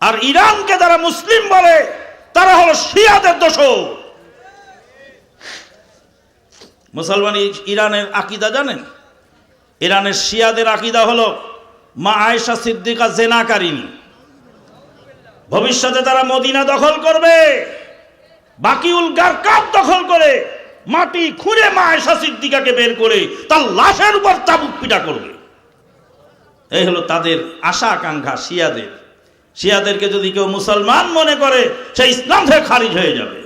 আর ইরানকে যারা মুসলিম বলে তারা হলো শিয়াদের দোসর। মুসলমান ইরানের আকীদা জানেন? ইরানের শিয়াদের আকীদা হলো মা আয়েশা সিদ্দিকা জেনাকারিনী। ভবিষ্যতে তারা মদিনা দখল করবে, বাকিউল গারকাত দখল করে মাটি খুঁড়ে মা আয়েশা সিদ্দিকাকে বের করে তার লাশের উপর চাবুক পিটা করবে। এই হলো তাদের আশা আকাঙ্ক্ষা শিয়াদের। শিয়াদেরকে যদি কেউ মুসলমান মনে করে সে ইসলাম থেকে খারিজ হয়ে যাবে।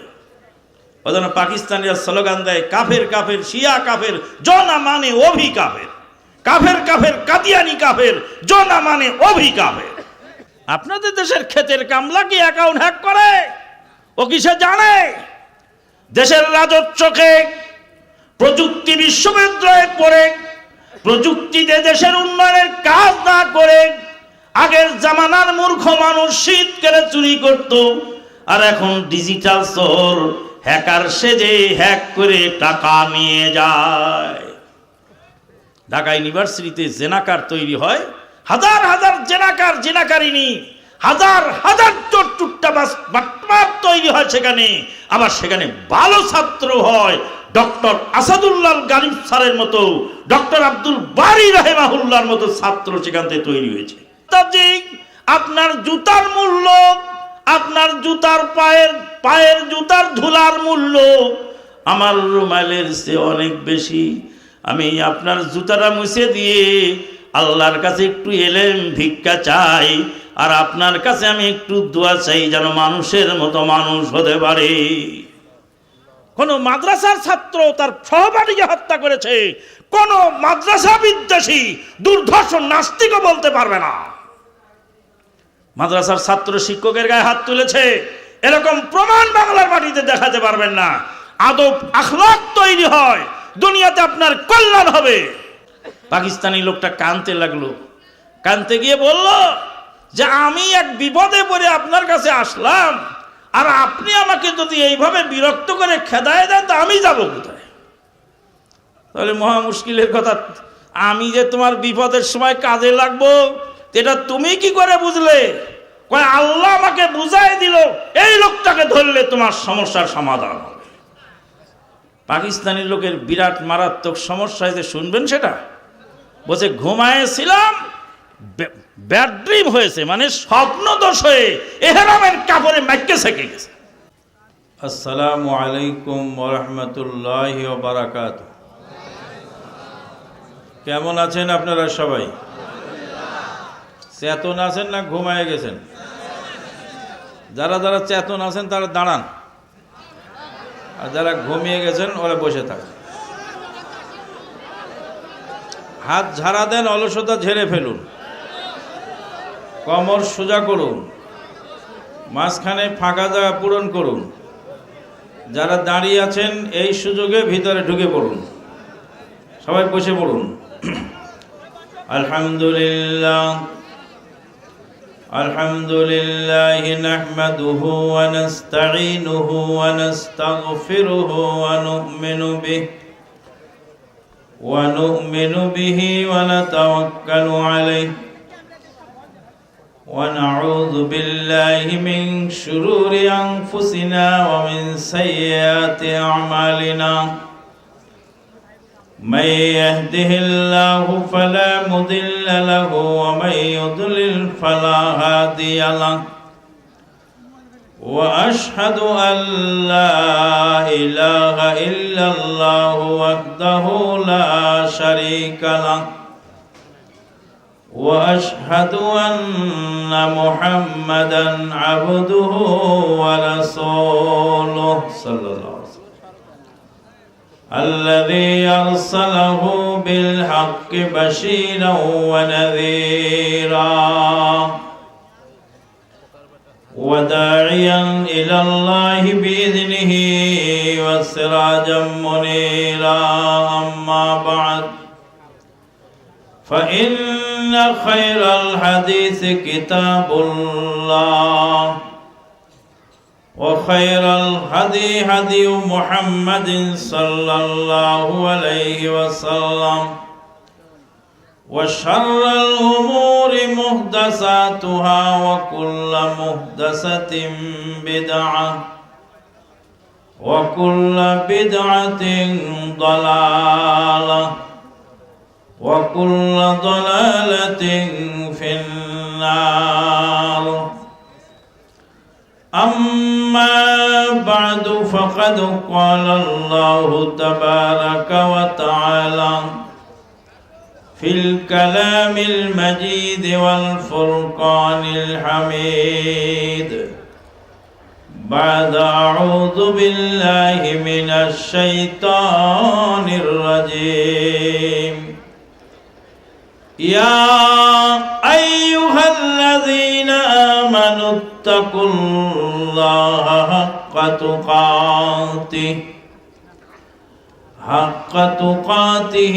ওই জন্য পাকিস্তানিরা স্লোগান দেয় কাফের কাফের শিয়া কাফের জনা মানে অভি কাফের, কাফের কাফের কাদিয়ানি কাফের জনা মানে অভি কাফের। আপনাদের দেশের ক্ষেতের কামলা কি অ্যাকাউন্ট হ্যাক করে? ও কিসে জানে? দেশের রাজস্বকে প্রযুক্তি বিশ্ববিদ্যালয়ে পড়ে প্রযুক্তিতে দেশের উন্নয়নের কাজ না করে আগের জামানার মূর্খ মানুষ শীতকালে চুরি করত, আর এখন ডিজিটাল চোর হ্যাকার সেজে হ্যাক করে টাকা নিয়ে যায়। ঢাকা ইউনিভার্সিটিতে জেনাকার তৈরি হয়, হাজার হাজার জেনাকার জেনাকারিনী, হাজার হাজার চোর চুট্টাবাজ বাটপার তৈরি হয় সেখানে। আবার সেখানে ভালো ছাত্র হয়, ডক্টর আসাদুল্লাহ গালিব স্যারের মতো, ডক্টর আব্দুল বারী রাহেমাহুল্লাহর মতো ছাত্র সেখান থেকে তৈরি হয়েছে। আপনার জুতার মূল্য, আপনার জুতার পায়ের জুতার ধুলার মূল্য আমার রুমালের চেয়ে অনেক বেশি। আমি আপনার জুতাটা মুছে দিয়ে আল্লাহর কাছে একটু এলেম ভিক্ষা চাই, আর আপনার কাছে আমি একটু দোয়া চাই যেন মানুষের মতো মানুষ হতে পারে। কোন মাদ্রাসার ছাত্র তার সহপাঠীকে হত্যা করেছে, কোন মাদ্রাসা বিদ্বেষী দুর্ধর্ষ নাস্তিকও বলতে পারবে না। মাদ্রাসার ছাত্র শিক্ষকের গায়ে হাত তুলেছে, এরকম প্রমাণ বাংলার মাটিতে দেখাতে পারবেন না। আদব আখলাক তৈরি হয়, দুনিয়াতে আপনার কল্যাণ হবে। পাকিস্তানি লোকটা কাঁদতে লাগলো, কাঁদতে গিয়ে বলল যে আমি এক বিপদে পড়ে আপনার কাছে আসলাম, আর আপনি আমাকে যদি এইভাবে বিরক্ত করে খেদায় দেন তা আমি যাব কোথায়? তাহলে মহা মুশকিলের কথা, আমি যে তোমার বিপদের সময় কাজে লাগবো এটা তুমি কি করে বুঝলে? কয় আল্লাহ আমাকে বুঝাই দিল এই লোকটাকে ধরলে তোমার সমস্যার সমাধান হবে। পাকিস্তানি লোকের বিরাট মারাত্মক সমস্যা হয়েছে, শুনবেন সেটা? বলছে ঘুমায়েছিলাম, ব্যাড ড্রিম হয়েছে, মানে স্বপ্ন দোষ হয়ে এহরামের কাপড়ে মাইকে সেকে গেছে। আসসালামু আলাইকুম ওয়া রাহমাতুল্লাহি ওয়া বারাকাতুহু। কেমন আছেন আপনারা সবাই? চেতন আছেন না ঘুমায়ে গেছেন? যারা যারা চেতন আছেন তারা দাঁড়ান, আর যারা ঘুমিয়ে গেছেন ওরা বসে থাকেন। হাত ঝাড়া দেন, অলসতা ঝেড়ে ফেলুন, কোমর সোজা করুন, মাঝখানে ফাঁকা জায়গা পূরণ করুন। যারা দাঁড়িয়ে আছেন এই সুযোগে ভিতরে ঢুকে পড়ুন, সবাই বসে পড়ুন। আলহামদুলিল্লাহ আলহামদুলিল্লাহি নাহমাদুহু ওয়া নাস্তাঈনুহু ওয়া নাস্তাগফিরুহু ওয়া নু'মিনু বিহি ওয়া নাতাওয়াক্কালু আলাইহি ওয়া নাউযু বিল্লাহি মিন শুরুরি আনফুসিনা ওয়া মিন সাইয়্যাতি আ'মালিনা। من يهده الله فلا مضل له ومن يضلل فلا هادي له وأشهد أن لا إله إلا الله وحده لا شريك له وأشهد أن محمدا عبده ورسوله صلى الله عليه وسلم الذي أرسله بالحق بشيرا ونذيرا وداعيا إلى الله بإذنه وسراجا منيرا. أما بعد فإن خير الحديث كتاب الله وخير الهدي هدي محمد صلى الله عليه وسلم وشر الأمور محدثاتها وكل محدثة بدعة وكل بدعة ضلالة وكل ضلالة في النار. أما بعد فقد قال الله تبارك وتعالى في الكلام المجيد والفرقان الحميد بعد أعوذ بالله من الشيطان الرجيم. يا أيها الذين آمنوا اتقوا الله حق تقاته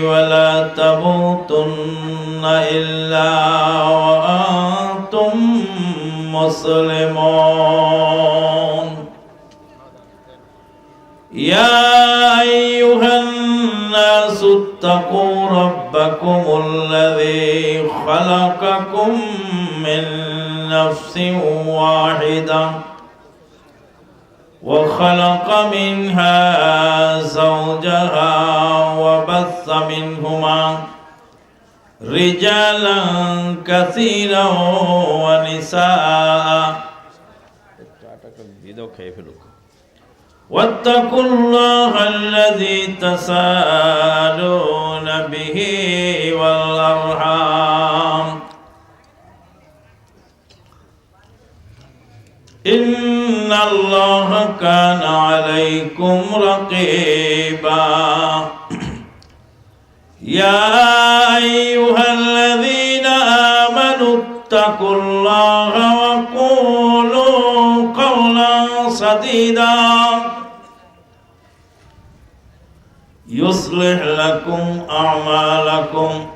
ولا تموتن إلا وأنتم مسلمون. يا أيها الناس اتقوا ربكم الذي خلقكم من نفس واحدة وخلق منها زوجها وبث منهما رجالا كثيرا ونساء واتقوا الله الذي تساءلون به والأرحام إن الله كان عليكم رقيبا. يا أيها الذين آمنوا اتقوا الله وقولوا قولا سديدا يصلح لكم أعمالكم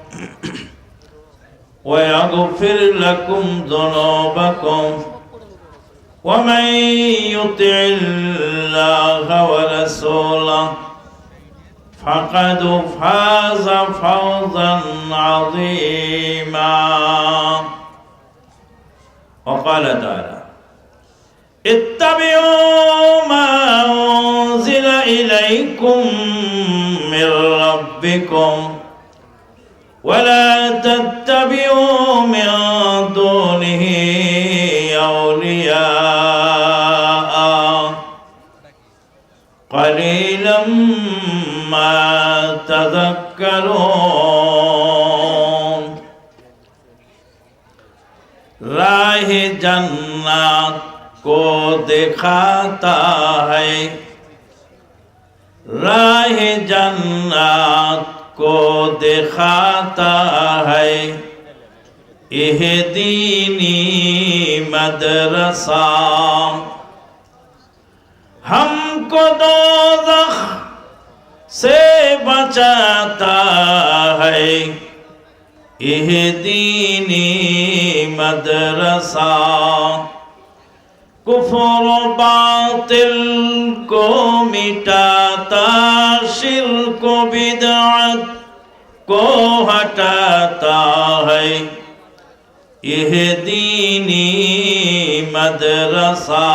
ويغفر لكم ذنوبكم ومن يطع الله ورسوله فقد فاز فوزا عظيما. وقال تعالى اتبعوا ما أنزل إليكم من ربكم ولا تتبعوا من دونه أولياء قليلا ما تذكرون. राह जन्नत को दिखाता है, राह जन्नत को दिखाता है यह दीनी मदरसा। हमको दोज़ख से बचाता है यह दीनी मदरसा। कुफ्र बातिल को मिटाता, शिर्क बिदअत को हटाता है यह दीनी मदरसा।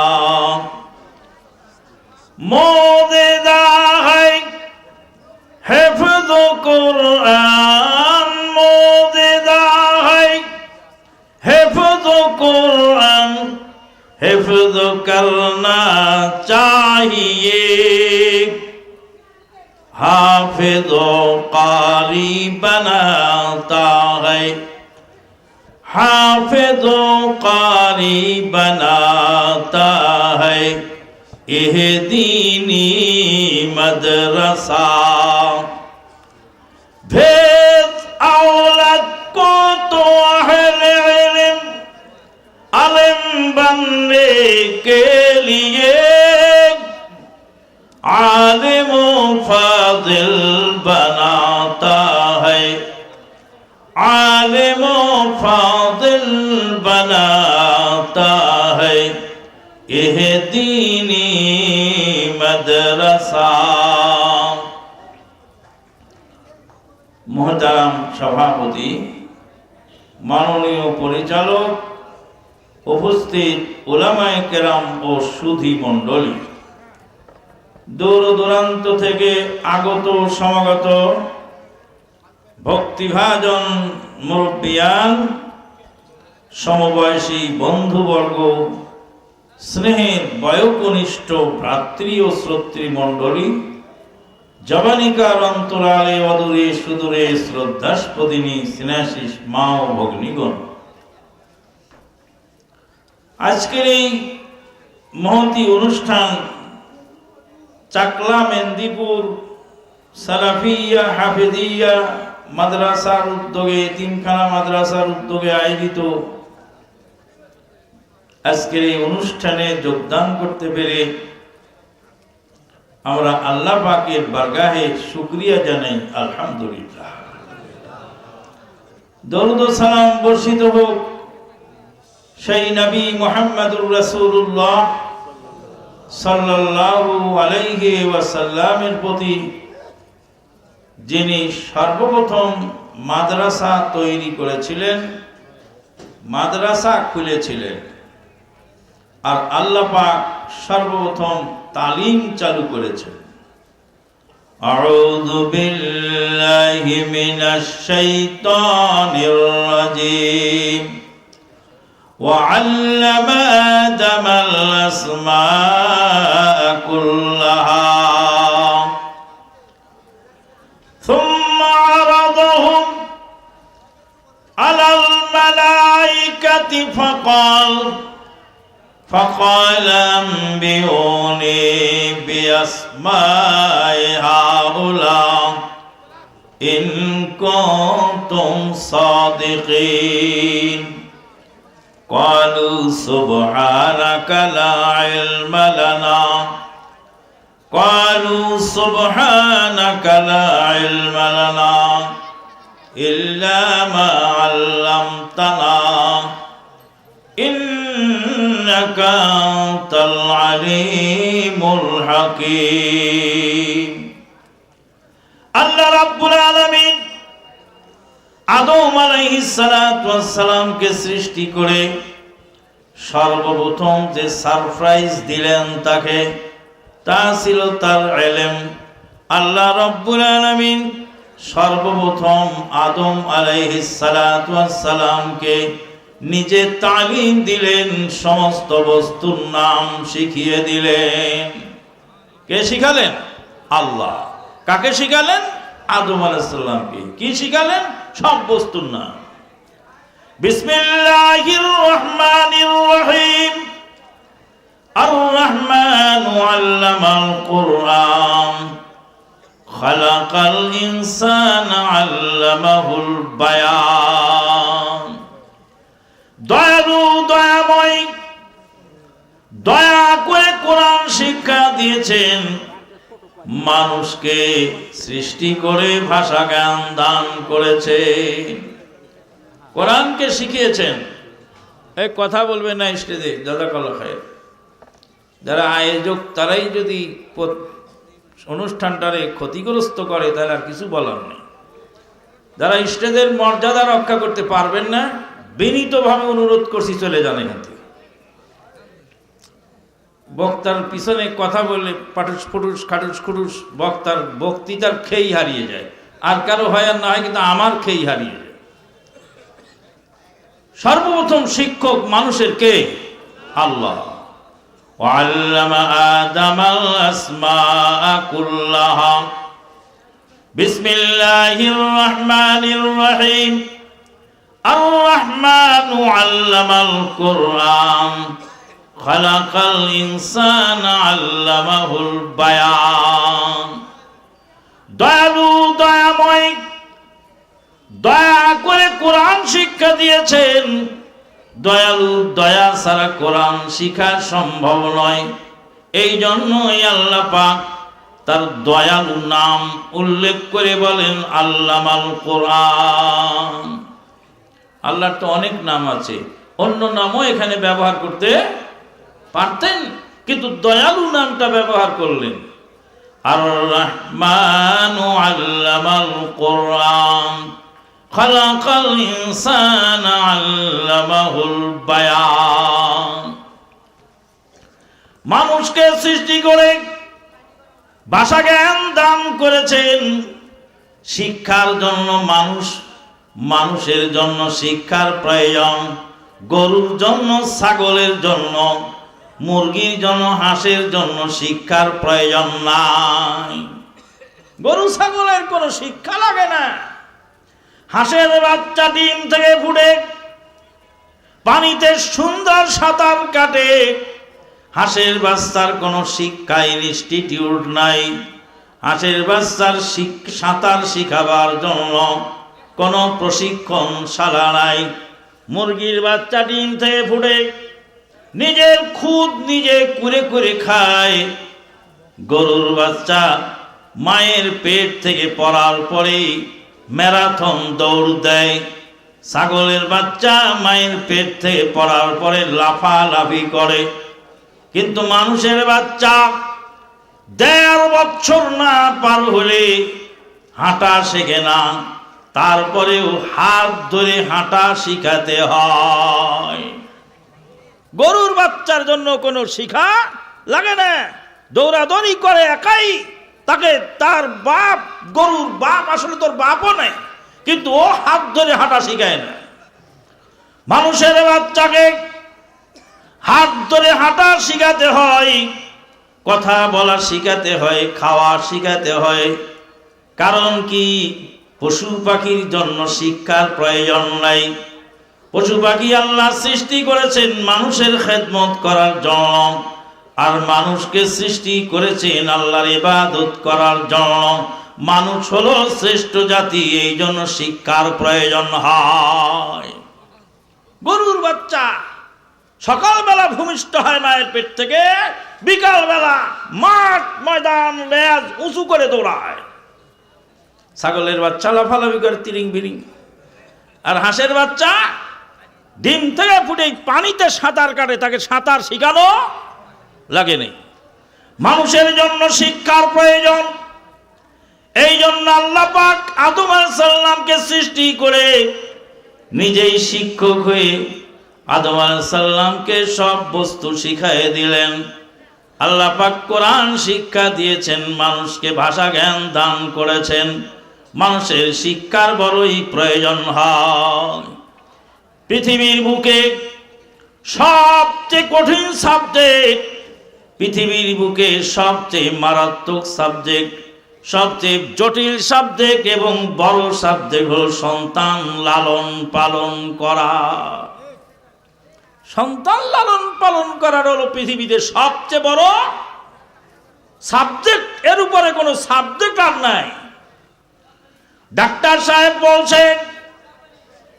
मौजूदा है हिफ्ज़ कुरान, मौजूदा है हिफ्ज़ कुरान, हिफ्ज़ करना चाहिए। हाफिज़ कारी बनाता है, हाफिज़ कारी बनाता है यह दीनी मदरसा। भेद औरत को तो अहले इल्म आलिम बनने के लिए आलिम फाजिल बनाता है, आलिम फाजिल बनाता है यह दीनी मदरसा। মহতারাম সভাপতি, মাননীয় পরিচালক, উপস্থিত উলামায়ে কেরাম ও সুধী মণ্ডলী, দূর দূরান্ত থেকে আগত সমাগত ভক্তিভাজন মুরব্বিয়ান, সমবয়সী বন্ধুবর্গ, স্নেহের বয়োকনিষ্ঠ ভ্রাতৃ ও শ্রোতৃ মণ্ডলী, জবানিকার অন্তরালে অদূরে সুদূরে শ্রদ্ধাস্পদিনী স্নেহাশিস মা ও ভগ্নীগণ, আজকের এই মহতী অনুষ্ঠান চাকলা মেদিনীপুর সালাফিয়া হাফেজিয়া মাদ্রাসার উদ্যোগে, তিনখানা মাদ্রাসার উদ্যোগে আয়োজিত আজকের এই অনুষ্ঠানে যোগদান করতে পেরে আমরা আল্লাহ পাকের বারগাহে শুকরিয়া জানাই, আলহামদুলিল্লাহ। দরুদ ও সালাম বর্ষিত হোক সেই নবী মুহাম্মদুর রাসূলুল্লাহ সাল্লাল্লাহু আলাইহি ওয়াসাল্লামের প্রতি, যিনি সর্বপ্রথম মাদ্রাসা তৈরি করেছিলেন, মাদ্রাসা খুলেছিলেন, আর আল্লাহ পাক সর্বপ্রথম তালিম চালু করেছেন। আউযু বিল্লাহি মিনাশ শাইতানির রাজীম। وعلم آدم الأسماء كلها ثم عرضهم على الملائكة فقال أنبئوني بأسماء هؤلاء إن كنتم صادقين قالوا سبحانك لا علم لنا إلا ما علمتنا إنك أنت العليم الحكيم। আল্লাহ রাব্বুল আলামিন আদম আলাইহিস সালাতু ওয়াস সালামকে সৃষ্টি করে সর্বপ্রথম যে সারপ্রাইজ দিলেন তাকে, তা ছিল তার ইলম। আল্লাহ রাব্বুল আলামিন সর্বপ্রথম আদম আলাইহিস সালাতু ওয়াস সালামকে নিজে তালিম দিলেন, সমস্ত বস্তুর নাম শিখিয়ে দিলেন। কে শিখালেন? আল্লাহ। কাকে শিখালেন? আদম আলাইহিস সালামকে। কি শিখালেন? সব বস্তুর নাম। বিসমিল্লাহির রহমানির রহিম। আর রহমানু আল্লামাল কুরআন খালাকাল ইনসানা আল্লামাহুল বায়ান। দয়ালু দয়াময়, দয়া করে কোরআন শিক্ষা দিয়েছেন, মানুষকে সৃষ্টি করে ভাষা জ্ঞান দান করেছে, কোরআনকে শিখিয়েছেন। এই কথা বলবেন না স্টেজে, জাযাকাল্লাহ খায়ের। যারা আয়োজক তারাই যদি অনুষ্ঠানটারে ক্ষতিগ্রস্ত করে তাহলে আর কিছু বলার নেই। যারা স্টেজের মর্যাদা রক্ষা করতে পারবেন না, বিনীতভাবে অনুরোধ করছি চলে যান এখান থেকে। বক্তার পিছনে কথা বললে পাটুস ফুটুস খাটুস খুটুস বক্তার বক্তৃতার খেই হারিয়ে যায়। আর কারো হয় আর না হয়, কিন্তু আমার খেই হারিয়ে যায়। সর্বপ্রথম শিক্ষক মানুষের কে? আল্লাহ। وعلم آدم الأسماء كلها بسم الله الرحمن الرحيم الرحمن علم القرآن خلق الإنسان علمه البيان। দয়ালু দয়াময়, দয়া করে কোরআন শিক্ষা দিয়েছেন। দয়ালু দয়া ছাড়া কোরআন শিখা সম্ভব নয়। এই জন্যই আল্লাহ পাক তার দয়ালু নাম উল্লেখ করে বলেন আল্লামাল কোরআন। আল্লাহর তো অনেক নাম আছে, অন্য নামও এখানে ব্যবহার করতে পারতেন, কিন্তু দয়ালু নামটা ব্যবহার করলেন। আর রহমানু আল্লামাল কুরআন খালাকাল ইনসানা আল্লামাহুল বায়ান। মানুষকে সৃষ্টি করে ভাষা জ্ঞান দান করেছেন শিক্ষার জন্য। মানুষের জন্য শিক্ষার প্রয়োজন। গরুর জন্য, ছাগলের জন্য, মুরগির জন্য, হাঁসের জন্য শিক্ষার প্রয়োজন নাই। গরু ছাগলের কোনো শিক্ষা লাগে না। হাঁসের বাচ্চা ডিম থেকে ফুটে পানিতে সুন্দর সাঁতার কাটে। হাঁসের বাচ্চার কোনো শিক্ষা ইনস্টিটিউট নাই। হাঁসের বাচ্চার সাঁতার শিখাবার জন্য কোনো প্রশিক্ষণশালা নাই। মুরগির বাচ্চা ডিম থেকে ফুটে নিজের খুদ নিজে কুরে কুরে খায়। গরুর বাচ্চা মায়ের পেট থেকে পড়ার পরেই ম্যারাথন দৌড় দেয়। ছাগলের বাচ্চা মায়ের পেট থেকে পড়ার পরে লাফালাফি করে। কিন্তু মানুষের বাচ্চা ১.৫ বছর না পার হলে হাঁটা শেখে না। তারপরেও হাত ধরে হাঁটা শিখাতে হয়। গরুর বাচ্চার জন্য কোনো শিখা লাগে না। দৌড়াদৌড়ি করে একাই। তাকে তার বাপ, গরুর বাপ আসলে তোর বাপও নেই, কিন্তু ও হাত ধরে হাঁটা শিখায় না। মানুষের বাচ্চাকে হাত ধরে হাঁটা শিখাতে হয়, কথা বলা শিখাতে হয়, খাওয়া শিখাতে হয়। কারণ কি? পশু পাখির জন্য শিক্ষার প্রয়োজন নাই। পশু পাখি আল্লাহ সৃষ্টি করেছেন মানুষের খেদমত করার জন্য, আর মানুষকে সৃষ্টি করেছেন আল্লাহর ইবাদত করার জন্য। মানুষ হলো শ্রেষ্ঠ জাতি, এই জন্য শিক্ষার প্রয়োজন হয়। গরুর বাচ্চা সকালবেলা ভূমিষ্ঠ হয় মায়ের পেট থেকে, বিকালবেলা মাঠ ময়দান লেজ উঁচু করে দৌড়ায়। ছাগলের বাচ্চা লাফালাফি করে তিরিং বিরিং। আর হাঁসের বাচ্চা ডিম থেকে ফুটে পানিতে সাঁতার কাটে, তাকে সাঁতার শিখানো লাগে নেই। মানুষের জন্য শিক্ষার প্রয়োজন। এই জন্য আল্লাহ পাক আদম আলাইহিস সালামকে সৃষ্টি করে নিজেই শিক্ষক হয়ে আদম আলাইহিস সালামকে সব বস্তু শিখাইয়ে দিলেন। আল্লাহ পাক কোরআন শিক্ষা দিয়েছেন, মানুষকে ভাষা জ্ঞান দান করেছেন। মানুষের শিক্ষার বড়ই প্রয়োজন হয়। পৃথিবীর বুকে সবচেয়ে কঠিন সাবজেক্ট, পৃথিবীর বুকে সবচেয়ে মারাত্মক সাবজেক্ট, সবচেয়ে জটিল সাবজেক্ট এবং বড় সাবজেক্ট হল সন্তান লালন পালন করা। সন্তান লালন পালন করার হলো পৃথিবীতে সবচেয়ে বড় সাবজেক্ট। এর উপরে কোনো সাবজেক্ট আর নাই। ডাক্তার সাহেব বলছেন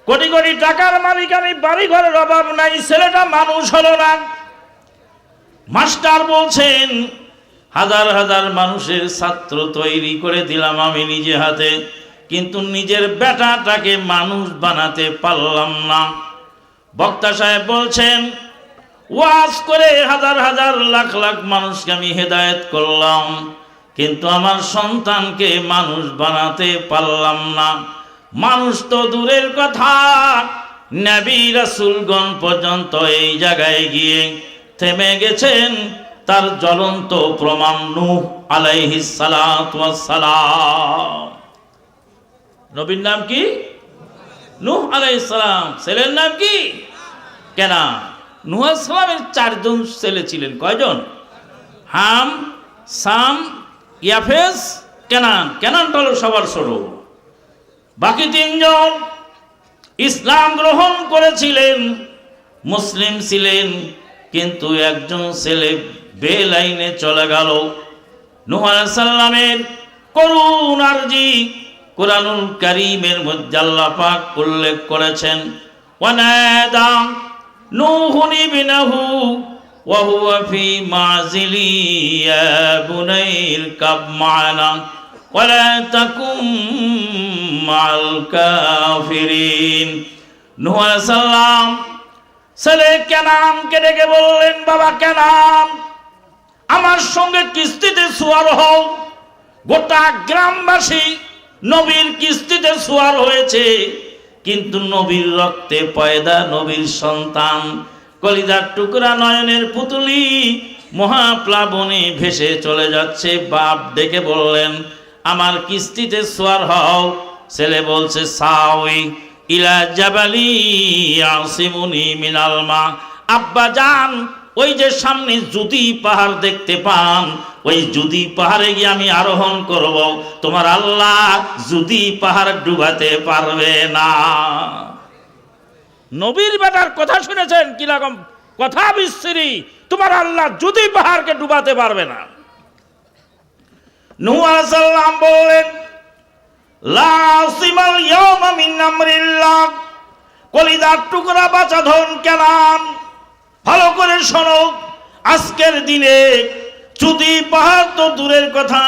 কোটি কোটি টাকার মালিক আমি, বাড়ি ঘরের অভাব নাই, ছেলেটা মানুষ হলো না। মাস্টার বলছেন হাজার হাজার মানুষের ছাত্র তৈরি করে দিলাম আমি নিজে হাতে, কিন্তু নিজের বেটাটাকে মানুষ বানাতে পারলাম না। বক্তা সাহেব বলছেন ওয়াজ করে হাজার হাজার লাখ লাখ মানুষকে আমি হেদায়েত করলাম, কিন্তু আমার সন্তানকে মানুষ বানাতে পারলাম না। মানুষ তো দূরের কথা, নবী রাসূলগণ পর্যন্ত এই জায়গায় গিয়ে থেমে গেছেন। তার জ্বলন্ত প্রমাণ নূহ আলাইহিস সালাতু ওয়াস সালাম। নবীর নাম কি? নূহ আলাইহিস সালাম। ছেলের নাম কি? কেনান। নূহ আলাইহিস সালামের 4 জন ছেলে ছিলেন। কয়জন? হাম, সাম, ইয়াফেস, কেনান। কেনানটা হলো সবার ছোট। বাকি 3 জন ইসলাম গ্রহণ করেছিলেন, মুসলিম ছিলেন, কিন্তু একজন ছেলে বেলাইনে চলে গেল। নূহ আলাইহিস সালামের করুণ আরজি কুরআনুল কারীমের মধ্যে আল্লাহ পাক উল্লেখ করেছেন, ওয়ানাদা নূহুন ইবনাহু ওয়া হুয়া ফি মাযিলি ইয়া বুনাইর কাব মা'না ওয়া লা তাকুম মা'আল কাফিরিন। নূহ আলাইহিস সালাম ছেলে কেনানকে ডেকে বললেন, বাবা কেনান, আমার সঙ্গে কিস্তিতে সওয়ার হও। গোটা গ্রামবাসী নবীর কিস্তিতে সোয়ার হয়েছে, কিন্তু নবীর রক্তে পয়দা নবীর সন্তান, কলিজার টুকরা নয়নের পুতুলি মহাপ্লাবনে ভেসে চলে যাচ্ছে। বাপ ডেকে বললেন, আমার কিস্তিতে সোয়ার হও। ছেলে বলছে, সাউই ইলা জাবালি আসিমুনি মিনাল মা। আব্বা যান, ওই যে সামনে জুদি পাহাড় দেখতে পান, ওই জুদি পাহাড়ে গিয়ে আমি আরোহণ করব, তোমার আল্লাহ জুদি পাহাড় ডুবাতে পারবে না। নবীর বেটার কথা শুনেছেন কিরকম কথা বিশ্রী, তোমার আল্লাহ জুদি পাহাড়কে ডুবাতে পারবে না। নূহ আলাইহিস সালাম বললেন, লা আসিমাল ইয়াওমা মিন আমরিল্লাহ। কলিজার টুকরা বাঁচা ধন কেনান, ভালো করে শোনো, আজকের দিনে যদি পাহাড় তো দূরের কথা,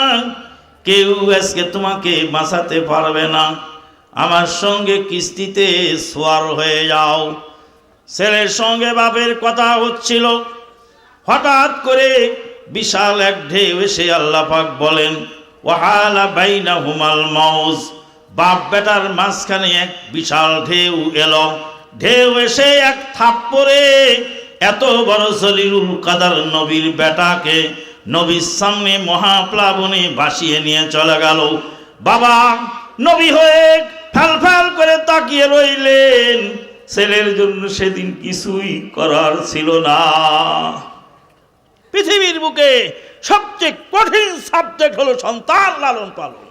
কেউ আজকে তোমাকে বাঁচাতে পারবে না। আমার সঙ্গে কিস্তিতে সোয়ার হয়ে যাও। ছেলের সঙ্গে বাপের কথা হচ্ছিল, হঠাৎ করে বিশাল এক ঢেউ এসে আল্লাহ পাক বলেন, ওয়াহালা বাইনাহুমাল মাউজ। বাপ বেটার মাঝখানে এক বিশাল ঢেউ এলো। ঢেউ এসে এক থাপ্পড়ে এত বড় জলিলুল কাদার নবীর বেটাকে নবীর সামনে মহাপ্লাবনে ভাসিয়ে নিয়ে চলে গেল। বাবা নবী হয়ে ফ্যাল ফ্যাল করে তাকিয়ে রইলেন। ছেলের জন্য সেদিন কিছুই করার ছিল না। পৃথিবীর বুকে সবচেয়ে কঠিন সাবজেক্ট হলো সন্তান লালন পালন।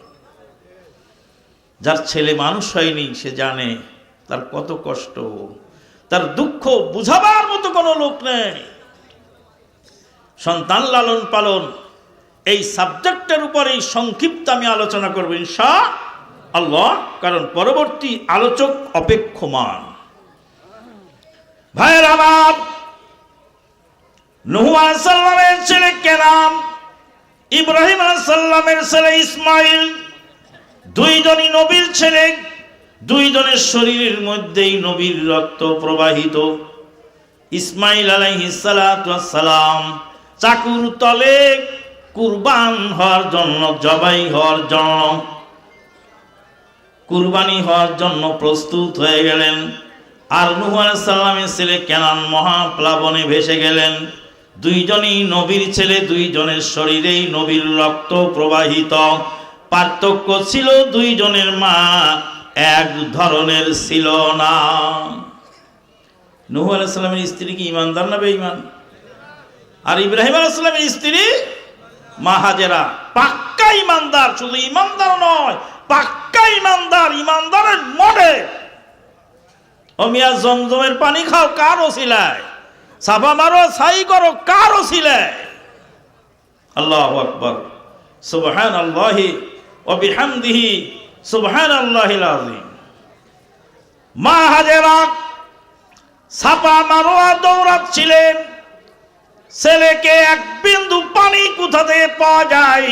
যার ছেলে মানুষ হয়নি সে জানে তার কত কষ্ট, তার দুঃখ বুঝাবার মতো কোনো লোক নেই। সন্তান লালন পালন এই সাবজেক্টের উপরেই সংক্ষিপ্ত আমি আলোচনা করব ইনশাআল্লাহ, কারণ পরবর্তী আলোচক অপেক্ষমান। ভাইয়ের আমার, নূহ আলাইহিস সালামের ছেলে কেনান, ইব্রাহিম আলাইহিস সালামের ছেলে ইসমাইল, দুইজনই নবীর ছেলে। দুইজনের শরীরের মধ্যেই নবীর রক্ত প্রবাহিত। ইসমাইল আলাইহিস সালাতু ওয়াস সালাম চাকুর তলে কুরবান হওয়ার জন্য, জবাই হওয়ার জন্য, কুরবানি হওয়ার জন্য প্রস্তুত হয়ে গেলেন। আর নূহ আলাইহিস সালামের ছেলে কেনান মহাপ্লাবনে ভেসে গেলেন। দুইজনই নবীর ছেলে, দুইজনের শরীরেই নবীর রক্ত প্রবাহিত। পার্থক্য ছিল দুইজনের মা এক ধরনের ছিল না। নূহ আলাইহিস সালামের স্ত্রী কি ইমানদার না বেঈমান? আর ইব্রাহিম আলাইহিস সালামের স্ত্রী মা হাজেরা পাক্কা ইমানদার। শুধু ইমানদার নয়, পাক্কা ইমানদার, ইমানদারের মডেল। ও মিয়া, জমজমের পানি খাও কার ওসিলায়? সাফা মারো, ছাই করো কার ওসিলায়? আল্লাহু আকবার, সুবহানাল্লাহি ওয়া বিহামদিহি সুবহানাল্লাহিল আযীম। মা হাজেরা সাফা মারোয়া দৌড়াচ্ছিলেন। ছেলেকে এক বিন্দু পানি কোথা থেকে পাওয়া যায়?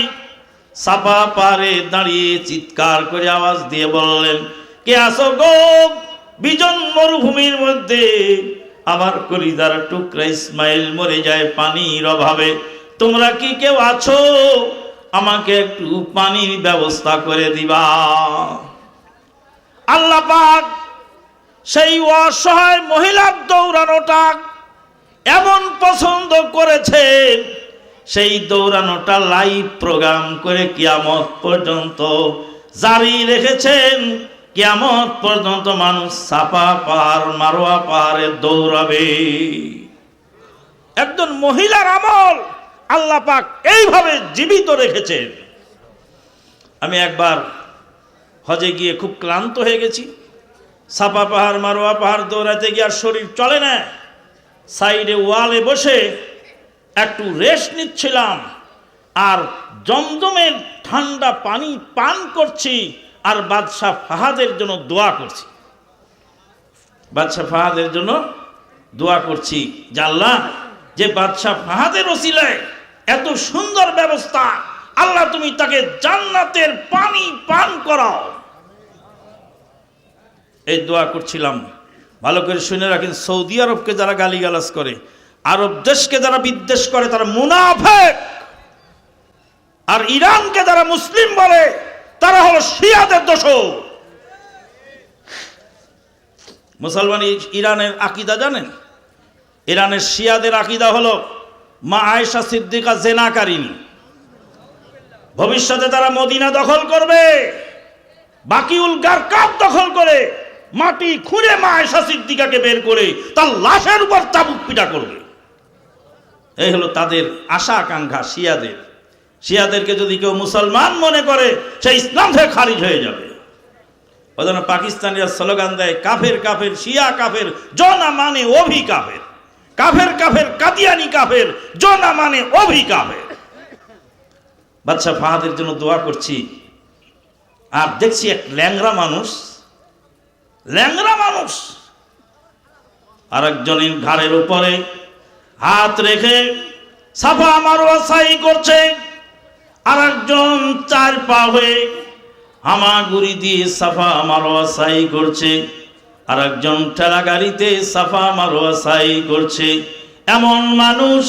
সাফা পারে দাঁড়িয়ে চিৎকার করে আওয়াজ দিয়ে বললেন, কে আসো গো? বিজন মরুভূমির মধ্যে আমার কলিজার টুকরা ইসমাইল মরে যায় পানির অভাবে। তোমরা কি কেউ আছো? আমাকে একটু পানির ব্যবস্থা করে দিবা। আল্লাহ পাক সেই অসহায় মহিলার দৌড়ানোটা এমন পছন্দ করেছেন, সেই দৌড়ানোটা লাইভ প্রোগ্রাম করে কিয়ামত পর্যন্ত জারি রেখেছেন। কিয়ামত পর্যন্ত মানুষ সাফা পাহাড় মারোয়া পাহাড়ে দৌড়াবে। একজন মহিলার আমল আল্লাহ পাক এইভাবে জীবিত রেখেছেন। আমি একবার হজে গিয়ে খুব ক্লান্ত হয়ে গেছি। সাফা পাহাড় মারোয়া পাহাড় দৌড়াতে গিয়ে আর শরীর চলে না। সাইডে ওয়ালে বসে একটু রেস্ট নিচ্ছিলাম আর জমজমের ঠান্ডা পানি পান করছি আর বাদশাহ ফাহাদের জন্য দোয়া করছি। বাদশাহ ফাহাদের জন্য দোয়া করছি যে আল্লাহ, যে বাদশাহ ফাহাদের ওসিলায় এত সুন্দর ব্যবস্থা, আল্লাহ তুমি তাকে জান্নাতের পানি পান করাও। এই দোয়া করছিলাম। ভালো করে শুনে রাখেন, সৌদি আরবকে যারা গালিগালাজ করে, আরব দেশকে যারা বিদ্বেষ করে, তারা মুনাফিক। আর ইরানকে যারা মুসলিম বলে তারা হলো শিয়াদের দোসর। মুসলমান ইরানের আকীদা জানেন? ইরানের শিয়াদের আকীদা হলো মা আয়েশা সিদ্দিকা জেনাকারিনী। ভবিষ্যতে তারা মদিনা দখল করবে, বাকিউল গারকাব দখল করে মাটি খুঁড়ে মা আয়েশা সিদ্দিকাকে বের করে তার লাশের উপর চাবুক পিটা করবে। এই হলো তাদের আশা আকাঙ্ক্ষা শিয়াদের। শিয়াদেরকে যদি কেউ মুসলমান মনে করে সে ইসলাম থেকে খারিজ হয়ে যাবে। ওই জন্য পাকিস্তানিরা স্লোগান দেয় কাফের কাফের শিয়া কাফের জনা মানে অভি কাফের, কাফের কাফের কাদিয়ানি কাফের জনা মানে অভি কাফের। বাদশা ফাহাদের জন্য দোয়া করছি। আর দেখছি এক ল্যাংরা মানুষ আর একজনের ঘাড়ের উপরে হাত রেখে সাফা মারওয়া সাই করছে, আর একজন চার পা হয়ে হামাগুড়ি দিয়ে সাফা মারওয়া সাই করছে, আর একজন ঠেলা গাড়িতে সাফা মারওয়া সাই করছে। এমন মানুষ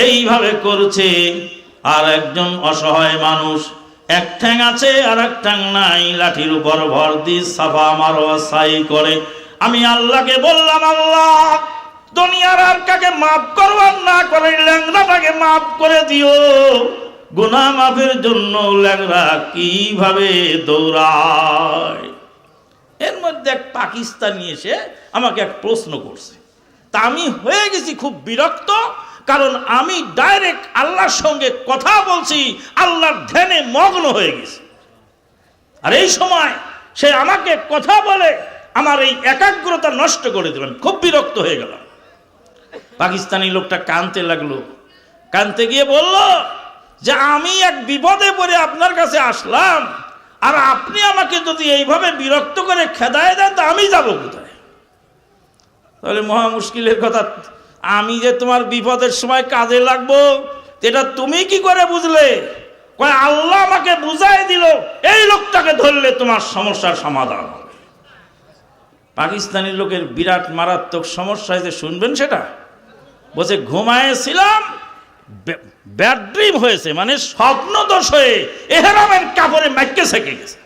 এইভাবে করছে। আর একজন অসহায় মানুষ এক ঠ্যাং আছে আর এক ঠ্যাং নাই, লাঠির উপর ভর দিয়ে সাফা মারওয়া সাই করে। আমি আল্লাহকে বললাম, আল্লাহ দুনিয়ার আর কাকে মাফ করবার না করে ল্যাংড়াটাকে মাফ করে দিও। গুনাহ মাফের জন্য ল্যাংড়া কিভাবে দৌড়ায়। এর মধ্যে এক পাকিস্তানি এসে আমাকে এক প্রশ্ন করছে। তা আমি হয়ে গেছি খুব বিরক্ত, কারণ আমি ডাইরেক্ট আল্লাহর সঙ্গে কথা বলছি, আল্লাহর ধ্যানে মগ্ন হয়ে গেছি। আর এই সময় সে আমাকে কথা বলে আমার এই একাগ্রতা নষ্ট করে দিলাম, খুব বিরক্ত হয়ে গেলাম। পাকিস্তানি লোকটা কাঁদতে লাগলো, কাঁদতে গিয়ে বলল যে আমি এক বিপদে পড়ে আপনার কাছে আসলাম, আর আপনি আমাকে যদি এইভাবে বিরক্ত করে খেদায় দেন তা আমি যাব কোথায়? তাহলে মহা মুশকিলের কথা। আমি যে তোমার বিপদের সময় কাজে লাগবো এটা তুমি কি করে বুঝলে? কয় আল্লাহ আমাকে বুঝাই দিল এই লোকটাকে ধরলে তোমার সমস্যার সমাধান হবে। পাকিস্তানি লোকের বিরাট মারাত্মক সমস্যা হয়েছে, শুনবেন সেটা? বলছে ঘুমায়েছিলাম, ব্যাড ড্রিম হয়েছে, মানে স্বপ্ন দোষ হয়ে এহরামের কাপড়ে মাইকে সেকে গেছে।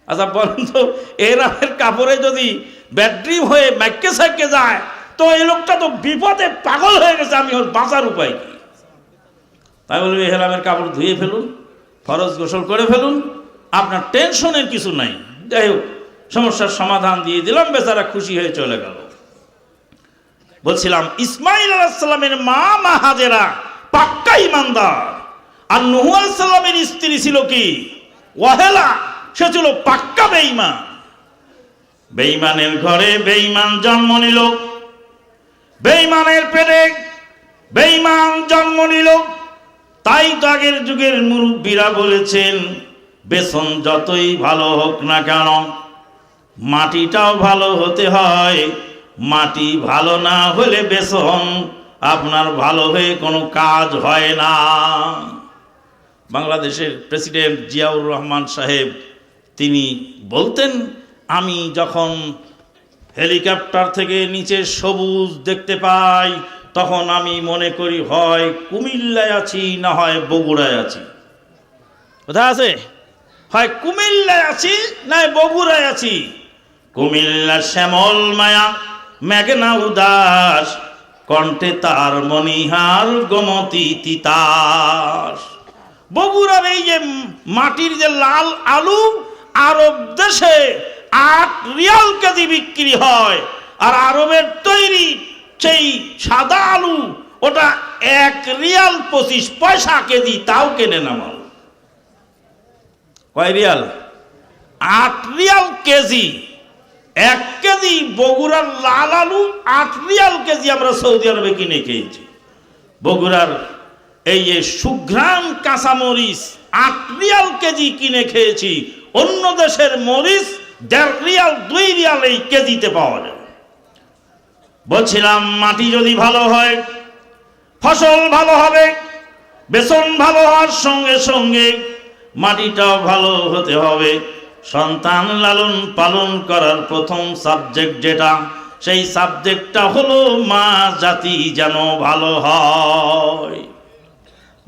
আচ্ছা বলেন তো, এহরামের কাপড়ে যদি ব্যাড ড্রিম হয়ে মাইকে সেকে যায় তো এই লোকটা তো বিপদে পাগল হয়ে গেছে, আমি ওর বাঁচার উপায় কি? তাই বলবে এহরামের কাপড় ধুয়ে ফেলুন, ফরজ গোসল করে ফেলুন, আপনার টেনশনের কিছু নাই। যাই হোক, সমস্যার সমাধান দিয়ে দিলাম, বেচারা খুশি হয়ে চলে গেল। বলছিলাম ইসমাইল আলাইহিস সালামের মা হাজেরা পাক্কা ইমানদার, আর নূহ আলাইহিস সালামের স্ত্রী ছিল কি ওয়াহেলা, সে ছিল পাক্কা বেঈমান। বেঈমানের ঘরে বেঈমান জন্ম নিল, বেঈমানের পেটে বেঈমান জন্ম নিল। তাই তো আগের যুগের মুরব্বীরা বলেছেন বেসন যতই ভালো হোক না কেন মাটিটাও ভালো হতে হয়। মাটি ভালো না হলে বেসন আপনার ভালো হয়ে কোনো কাজ হয় না। বাংলাদেশের প্রেসিডেন্ট জিয়াউর রহমান সাহেব তিনি বলতেন, আমি যখন হেলিকপ্টার থেকে নিচে সবুজ দেখতে পাই তখন আমি মনে করি হয় কুমিল্লায় আছি না হয় বগুড়ায় আছি। কোথায় আছে? হয় কুমিল্লায় আছি না বগুড়ায় আছি। কুমিল্লা শ্যামল মায়া মেঘনা উদাস, কণ্ঠে তার মনিহার গোমতী তিতাস। বগুড়ার এই যে মাটির যে লাল আলু আরব দেশে 8 রিয়াল কেজি বিক্রি হয়, আর আরবের তৈরি সেই সাদা আলু ওটা 1 রিয়াল 25 পয়সা কেজি, তাও কেনে না মাল। কয় রিয়াল? 8 Real KG. 1 কেজি বগুড়ার লাল আলু 8 রিয়াল কেজি আমরা সৌদি আরবে কিনে খেয়েছি। বগুড়ার এই যে সুঘ্রাণ কাঁচামরিচ 8 রিয়াল কেজি কিনে খেয়েছি। অন্য দেশের মরিচ 1.5 রিয়াল 2 রিয়াল এই কেজিতে পাওয়া যায়। বলছিলাম মাটি যদি ভালো হয় ফসল ভালো হবে, বেসন ভালো হওয়ার সঙ্গে সঙ্গে মাটিটাও ভালো হতে হবে। সন্তান লালন পালন করার প্রথম সাবজেক্ট যেটা, সেই সাবজেক্টটা হলো মা জাতি যেন ভালো হয়।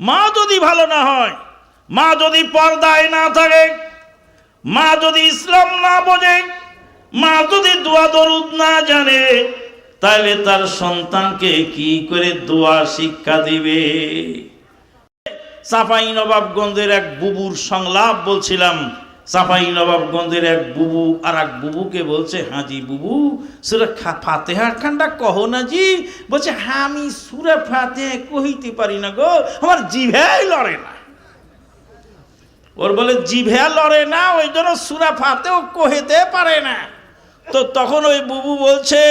মা যদি ভালো না হয়, মা যদি পর্দায় না থাকে, মা যদি ইসলাম না বোঝে, মা যদি দোয়া দরুদ না জানে, তাহলে তার সন্তানকে কি করে দোয়া শিক্ষা দিবে? চাঁপাই নবাবগঞ্জের এক বুবুর সংলাপ বলছিলাম। চাঁপাই নবাবগঞ্জের এক বুবু আর এক বুবুকে বলছে, হাজি বুবু সূরা ফাতিহা খানটা কহ না জি। বলছে, হ্যাঁ আমি সূরা ফাতিহা কইতে পারি না গো, আমার জিভেই লড়ে না। ওর বলে জিভে লড়ে না, ওই জন্য সূরা ফাতিহা কইতে পারে না। তো তখন ওই বুবু বলছে,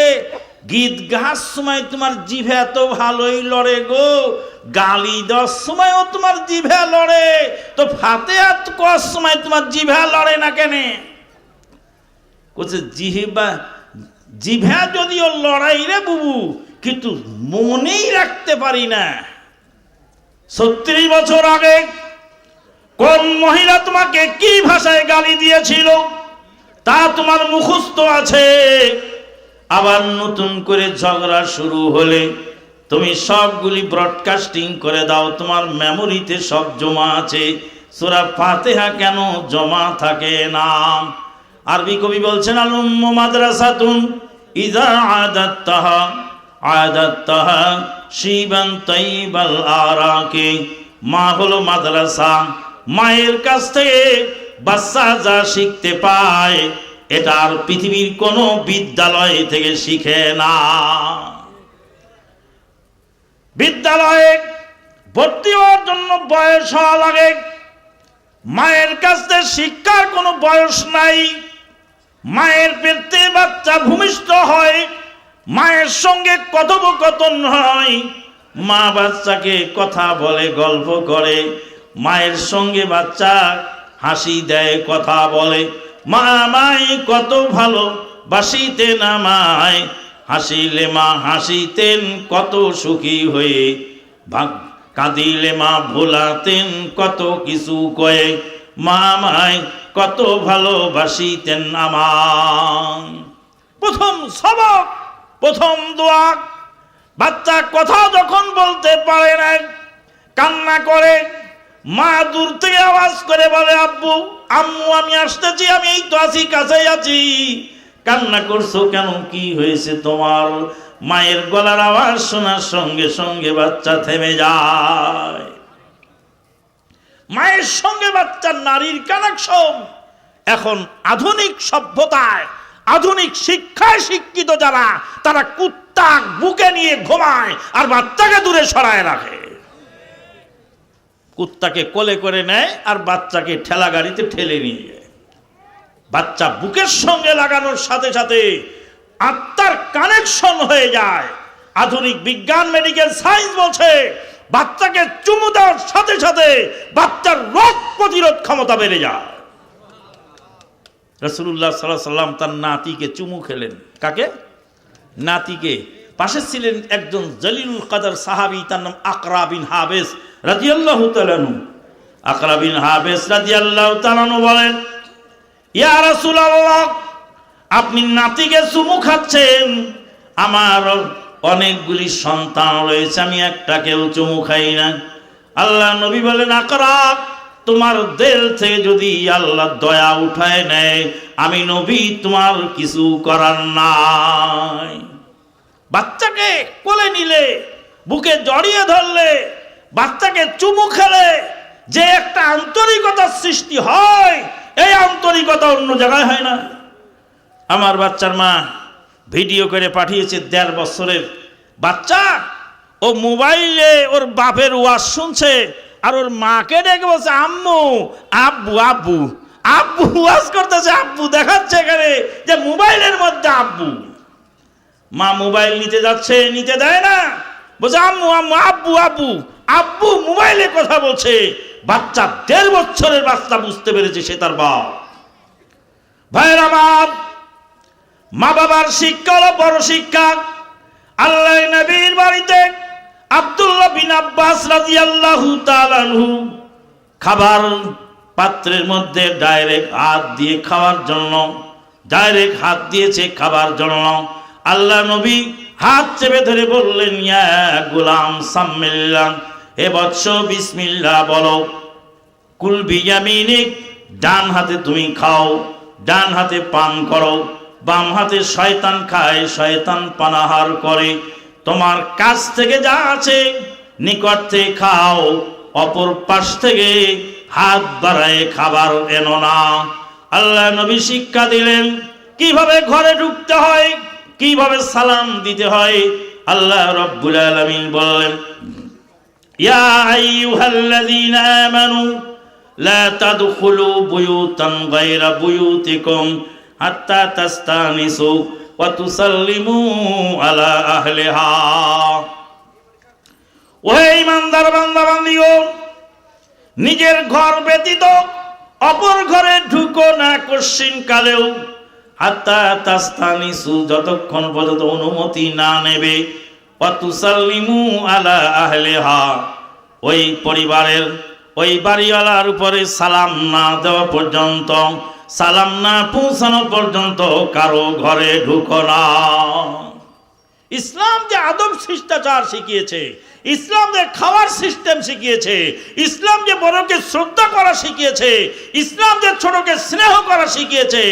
গীত গাহার সময় তোমার জিভে এত ভালোই লড়ে গো, গালি দেওয়ার সময়ও তোমার জিভে লড়ে, তো ফাতিহা করার সময় তোমার জিভে লড়ে না কেন? বলছে জিভে যদিও লড়াই রে বুবু, কিন্তু মনেই রাখতে পারি না। 36 বছর আগে কোন মহিলা তোমাকে কি ভাষায় গালি দিয়েছিল তা তোমার মুখস্থ আছে। আবার নতুন করে ঝগড়া শুরু হলে তুমি সবগুলি ব্রডকাস্টিং করে দাও, তোমার মেমোরিতে সব জমা আছে। সূরা ফাতিহা কেন জমা থাকে না? আরবি কবি বলছেন, আল উম্মু মাদ্রাসাতুন ইযা আদাত্তাহা শিবান তাইবাল আরাকে। মা হলো মাদ্রাসা, মায়ের কাছ থেকে বাচ্চা যা শিখতে পায় এটা আর পৃথিবীর কোনো বিদ্যালয় থেকে শিখে না। বিদ্যালয়ে ভর্তি হওয়ার জন্য বয়স হওয়া লাগে, মায়ের কাছ থেকে শিক্ষার কোনো বয়স নাই। মায়ের পেটে বাচ্চা ভূমিষ্ঠ হয়, মায়ের সঙ্গে কথোপকথন হয়, মা বাচ্চাকে কথা বলে, গল্প করে, মায়ের সঙ্গে বাচ্চা হাসি দেয়, কথা বলে। মা আমায় কত ভালো বাসিতেন, আমায় হাসিলে মা হাসিতেন কত সুখী হয়ে, কাঁদিলে মা ভোলাতেন কত কিছু কয়ে, মা আমায় কত ভালোবাসিতেন আমায়। প্রথম সবক, প্রথম দোয়া। বাচ্চা কথা যখন বলতে পারে না, কান্না করে, মা দূর থেকে আওয়াজ করে বলে, আব্বু আম্মু আমি আসতেছি, আমি এই তো আছি, কাছেই আছি। কান্না করছো কেন, কি হয়েছে তোমার? মায়ের গলার আওয়াজ শোনার সঙ্গে সঙ্গে বাচ্চা থেমে যায়। মায়ের সঙ্গে বাচ্চার নারীর কানেকশন এখন আধুনিক সভ্যতায়, আধুনিক শিক্ষায় শিক্ষিত যারা, তারা কুত্তা বুকে নিয়ে ঘুমায় আর বাচ্চাকে দূরে সরায় রাখে। কুত্তাকে কোলে করে নেয় আর বাচ্চাকে ঠেলা গাড়িতে ঠেলে নিয়ে যায়। বাচ্চা বুকের সঙ্গে লাগানোর সাথে সাথে আত্মার কানেকশন হয়ে যায়। আধুনিক বিজ্ঞান, মেডিকেল সায়েন্স বলছে, বাচ্চাকে চুমু দেওয়ার সাথে সাথে বাচ্চার রোগ প্রতিরোধ ক্ষমতা বেড়ে যায়। রাসূলুল্লাহ সাল্লাল্লাহু আলাইহি ওয়াসাল্লাম তার নাতিকে চুমু খেলেন। কাকে? নাতিকে। পাশে ছিলেন একজন জলিলুল কদর সাহাবী, তার নাম আকরা বিন হাবেস রাদিয়াল্লাহু তাআলা আনহু। আকরা বিন হাবেস রাদিয়াল্লাহু তাআলা আনহু বলেন, ইয়া রাসূলুল্লাহ, আপনি নাতিকে চুমু খাচ্ছেন, আমার অনেকগুলি সন্তান রয়েছে, আমি একটাকেও চুমু খাই না। আল্লাহ নবী বলেন, আকরা, তোমার দিল থেকে যদি আল্লাহ দয়া উঠায় নেয়, আমি নবী তোমার কিছু করার নাই। বাচ্চাকে কোলে নিলে, বুকে জড়িয়ে ধরলে, বাচ্চাকে চুমু খেলে যে একটা আন্তরিকতার সৃষ্টি হয়, এই আন্তরিকতা অন্য জায়গায় হয় না। আমার বাচ্চার মা ভিডিও করে পাঠিয়েছে, 1.5 বছরের বাচ্চা, ও মোবাইলে ওর বাপের ওয়াজ শুনছে আর ওর মাকে ডেকে বলছে, আম্মু, আব্বু, আব্বু, আব্বু ওয়াজ করতেছে, আব্বু দেখাচ্ছে এখানে যে মোবাইলের মধ্যে আব্বু। মা মোবাইল নিতে যাচ্ছে, নিতে দেয় না, বলছে আম্মু, আম্মু, আব্বু, আব্বু, আব্বু মোবাইলে কথা বলছে। বাচ্চা 1.5 বছরের বাচ্চা বুঝতে পেরেছে সে তার বাপ। ভাইয়ের আমার, মা বাবার শিক্ষা হলো বড় শিক্ষা। আল্লাহ নবীর বাড়িতে আব্দুল্লাহ বিন আব্বাস রাদিয়াল্লাহু তাআলা আনহু খাবার পাত্রের মধ্যে ডাইরেক্ট হাত দিয়ে খাওয়ার জন্য, ডাইরেক্ট হাত দিয়েছে খাবার জন্য। আল্লাহ নবী হাত চেপে ধরে বললেন, ইয়া গোলাম সাম্মিল্লাহ, হে বৎস বিসমিল্লাহ বলো। কুল বিয়ামিনিক, ডান হাতে তুমি খাও, ডান হাতে পান করো, বাম হাতে শয়তান খায়, শয়তান পানাহার করে। তোমার কাছ থেকে যা আছে নিকট থেকে খাও, অপর পাশ থেকে হাত বাড়ায় খাবার এনো না। আল্লাহ নবী শিক্ষা দিলেন কিভাবে ঘরে ঢুকতে হয়, কিভাবে সালাম দিতে হয়। আল্লাহ রাব্বুল আলামিন বললেন, ইয়া আইয়ুহাল্লাযীনা আমানু লা তাদখুলু বুয়ুতান গায়রা বুয়ুতিকুম হাত্তা তাস্তানিসু ওয়া তুসাল্লিমু আলা আহলিহা। ওহে ঈমানদার বান্দা বান্দীগণ, নিজের ঘর ব্যতীত অপর ঘরে ঢুকো না কশ্চিন কালেও। হাত্তা তাস্তানিসু, যতক্ষণ পর্যন্ত অনুমতি না নেবে। ওয়া তুসাল্লিমু আলা আহলিহা, ওই পরিবারের ওই বাড়িওয়ালার উপরে সালাম না দেওয়া পর্যন্ত, সালাম না পৌঁছানো পর্যন্ত কারো ঘরে ঢুকো না। ইসলাম যে আদব শিষ্টাচার শিখিয়েছে, ইসলাম যে খাওয়ার সিস্টেম শিখিয়েছে, ইসলাম যে বড়কে শ্রদ্ধা করা শিখিয়েছে, ইসলাম যে ছোটকে স্নেহ করা শিখিয়েছে,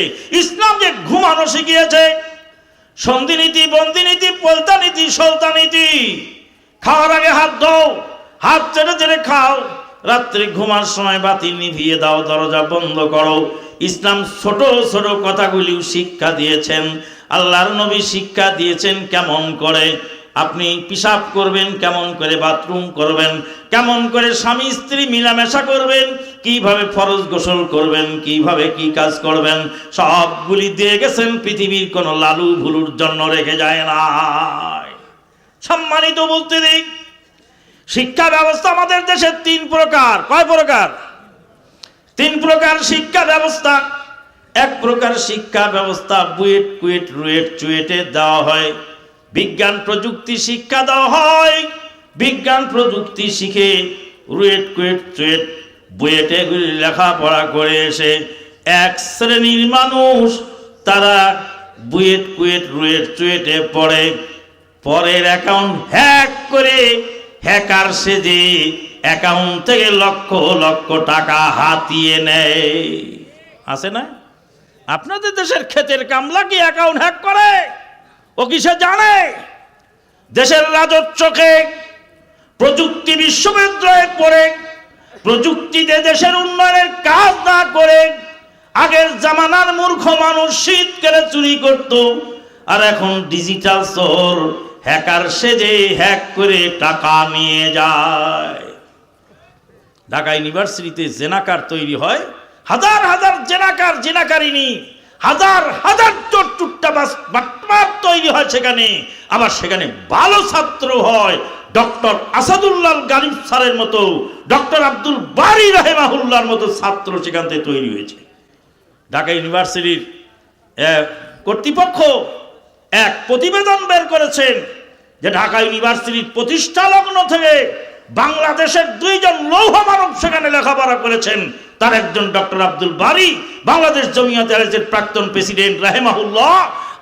ইসলাম যে ঘুমানো শিখিয়েছে, সন্ধিনীতি, বন্দিনীতি, পলতানীতি, সলতানীতি। খাওয়ার আগে হাত ধোও, হাত চেটে চেটে খাও, রাত্রে ঘুমার সময় বাতি নিভিয়ে দাও, দরজা বন্ধ করো। ইসলাম ছোট ছোট কথাগুলিও শিক্ষা দিয়েছেন। আল্লাহর নবী শিক্ষা দিয়েছেন কেমন করে আপনি পিশাব করবেন, কেমন করে বাথরুম করবেন, কেমন করে স্বামী স্ত্রী মিলামেশা করবেন, কিভাবে ফরজ গোসল করবেন, কিভাবে কি কাজ করবেন, সবগুলি দিয়ে গেছেন। পৃথিবীর কোনো লালু ভুলুর জন্য রেখে যায় না। সম্মানিত বলতে দিই, শিক্ষা ব্যবস্থা আমাদের দেশে তিন প্রকার। কয় প্রকার? তিন প্রকার শিক্ষা ব্যবস্থা। এক প্রকার শিক্ষা ব্যবস্থা বুয়েট, কুয়েট, রুয়েট, চুয়েটে দেওয়া হয়। বিজ্ঞান প্রযুক্তি শিক্ষা দেওয়া হয়। বিজ্ঞান প্রযুক্তি শিখে রুয়েট, কুয়েট, চুয়েট, বুয়েটে লেখাপড়া করে এসে এক শ্রেণীর মানুষ তারা বুয়েট, কুয়েট, রুয়েট, চুয়েটে পড়ে, পরের অ্যাকাউন্ট হ্যাক করে হ্যাকার সেজে অ্যাকাউন্ট থেকে লক্ষ লক্ষ টাকা হাতিয়ে নেয়। আছে না? আপনাদের দেশের ক্ষেতের কামলা কি অ্যাকাউন্ট হ্যাক করে? ও কি সে জানে? দেশের রাজস্বকে প্রযুক্তি বিশ্ববিদ্যালয়ে পড়ে প্রযুক্তিতে দেশের উন্নয়নের কাজ না করে আগের জামানার মূর্খ মানুষ শীতকালে চুরি করত, আর এখন ডিজিটাল চোর হ্যাকার সেজে হ্যাক করে টাকা নিয়ে যায়। ঢাকা ইউনিভার্সিটিতে জেনাকার তৈরি হয়, হাজার হাজার জেনাকার, জেনাকারিনী, হাজার হাজার চোর চুট্টাবাজ বাটপার তৈরি হয় সেখানে। আবার সেখানে ভালো ছাত্র হয়। ডক্টর আসাদুল্লাহ গালিব স্যারের মতো, ডক্টর আব্দুল বারী রাহেমাহুল্লাহর মতো ছাত্র সেখান থেকে তৈরি হয়েছে। ঢাকা ইউনিভার্সিটির কর্তৃপক্ষ এক প্রতিবেদন বের করেছেন যে ঢাকা ইউনিভার্সিটির প্রতিষ্ঠা লগ্ন থেকে বাংলাদেশের দুইজন লৌহ মানব সেখানে লেখাপড়া করেছেন। তার একজন ডক্টর আব্দুল বারী, বাংলাদেশ জমিয়ত আহলের প্রাক্তন প্রেসিডেন্ট রাহেমাহুল্লাহ,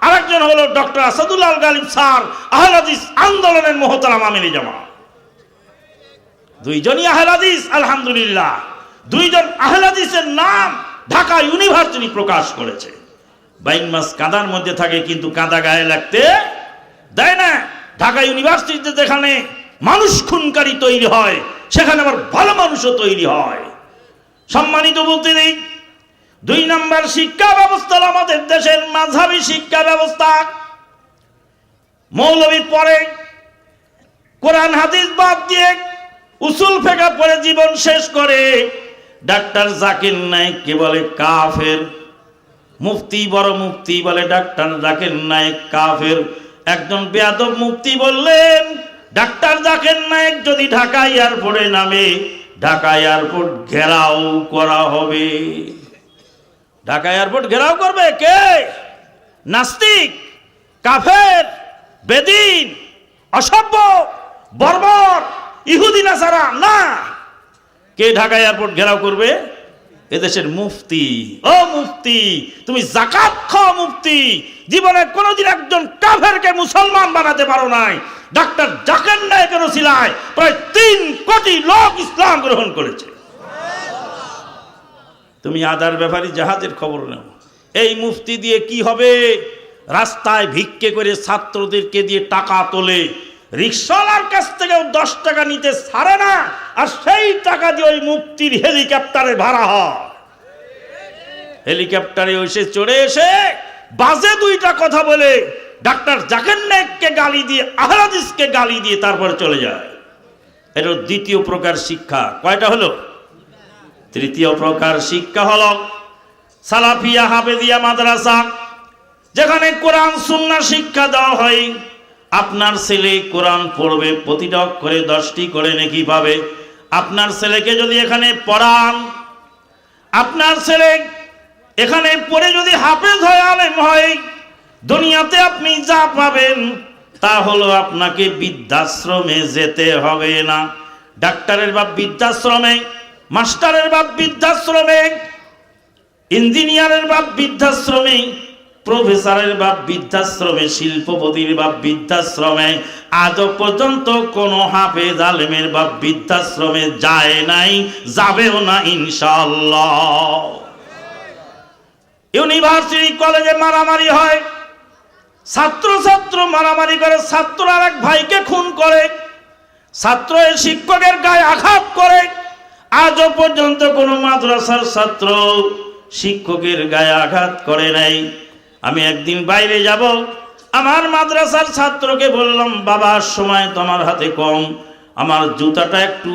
আর একজন হলো ডক্টর আসাদুল্লাহ গালিব স্যার, আহলে হাদিস আন্দোলনের মোহতারাম আমির জামাত। দুইজনই আহলে হাদিস। আলহামদুলিল্লাহ, দুইজন আহলে হাদিসের নাম ঢাকা ইউনিভার্সিটি প্রকাশ করেছে। বাইন মাস কাঁদার মধ্যে থাকে, কিন্তু কাঁদা গায়ে লাগতে দেয় না। ঢাকা ইউনিভার্সিটিতে যেখানে মানুষ খুনকারী তৈরি হয়, সেখানে আবার ভালো মানুষও তৈরি হয়। সম্মানিত বলতে নেই, দুই নম্বর শিক্ষা ব্যবস্থা আমাদের দেশের মাযহাবী শিক্ষা ব্যবস্থা। মৌলবী পড়ে, কোরআন হাদিস বাদ দিয়ে উসুল ফিকহ পড়ে জীবন শেষ করে। ডাক্তার জাকির নায়েককে বলে কাফের, মুফতি বড় মুফতি বলে ডাক্তার জাকির নায়েক কাফের। একজন বেয়াদব মুফতি বললেন, ডাক্তার জাকির নায়েক যদি ঢাকা এয়ারপোর্টে নামে, ঢাকা এয়ারপোর্ট ঘেরাও করা হবে। ঢাকা এয়ারপোর্ট ঘেরাও করবে কে? নাস্তিক, কাফের, বেদিন, অসভ্য, বর্বর, ইহুদি নাসারা না। কে ঢাকা এয়ারপোর্ট ঘেরাও করবে? এদেশের মুফতি। ও মুফতি, তুমি জাকাত খাও মুফতি, জীবনে কোনোদিন একজন কাফেরকে মুসলমান বানাতে পারো নাই। ডাক্তার জাকির নায়েকের ওসিলায় প্রায় 3 কোটি লোক ইসলাম গ্রহণ করেছে। তুমি আদার ব্যাপারে জাহাজের খবর নাও। এই মুফতি দিয়ে কি হবে? রাস্তায় ভিক্ষে করে ছাত্রদেরকে দিয়ে টাকা তোলে, রিক্সাওয়ালার কাছ থেকেও 10 টাকা নিতে ছাড়ে না, আর সেই টাকা দিয়ে ওই মুফতির হেলিকপ্টারে ভাড়া হয়। হেলিকপ্টারে এসে চড়ে এসে বাজে 2টা কথা বলে ডাক্তার জাকির নায়েককে গালি দিয়ে, আহলে হাদিসকে গালি দিয়ে তারপরে চলে যায়। এটা দ্বিতীয় প্রকার শিক্ষা। কয়টা হলো? তৃতীয় প্রকার শিক্ষা হলো সালাফিয়া হাফেজিয়া মাদ্রাসা, যেখানে কোরআন সুন্নাহ শিক্ষা দেওয়া হয়। আপনার ছেলে কোরআন পড়বে, প্রতিটা অক্ষরে 10টি করে নেকি পাবে। আপনার ছেলেকে যদি এখানে পড়ান, আপনার ছেলে এখানে পড়ে যদি হাফেজ হয়, আলেম হয়, দুনিয়াতে আপনি যা পাবেন তা হলো আপনাকে বৃদ্ধাশ্রমে যেতে হবে না। ডাক্তারের বাপ বৃদ্ধাশ্রমে, মাস্টারের বাপ বৃদ্ধাশ্রমে, ইঞ্জিনিয়ারের বাপ বৃদ্ধাশ্রমে, প্রফেসরের বাপ বৃদ্ধাশ্রমে, শিল্পপতির বাপ বৃদ্ধাশ্রমে। আজও পর্যন্ত কোনো হাফেজ আলেমের বাপ বৃদ্ধাশ্রমে যায় নাই, যাবেও না ইনশাআল্লাহ। ইউনিভার্সিটি কলেজে মারামারি হয়, ছাত্র ছাত্র মারামারি করে, ছাত্র আর এক ভাইকে খুন করে, ছাত্র শিক্ষকের গায়ে আঘাত করে। আজও পর্যন্ত কোনো মাদ্রাসার ছাত্র শিক্ষকের গায়ে আঘাত করে নাই। আমি একদিন বাইরে যাব, আমার মাদ্রাসার ছাত্রকে বললাম, বাবা সময় তোমার হাতে কম, আমার জুতাটা একটু